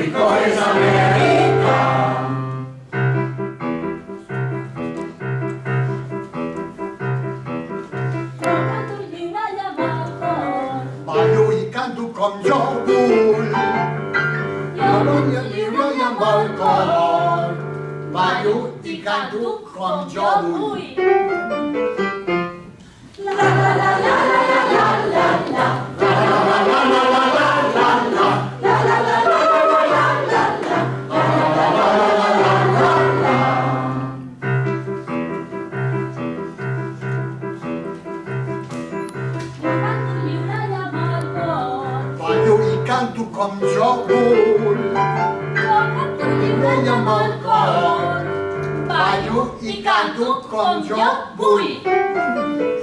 rico és Amèrica. Jo canto lliure i amb el cor. Ballo i canto com jo vull. Jo Vull lliure i amb el cor. Ballo i canto com jo vull. La la la la la la la la la. Ballo i canto com jo vull. Jo canto lliure i amb el cor. Ballo i canto com jo vull.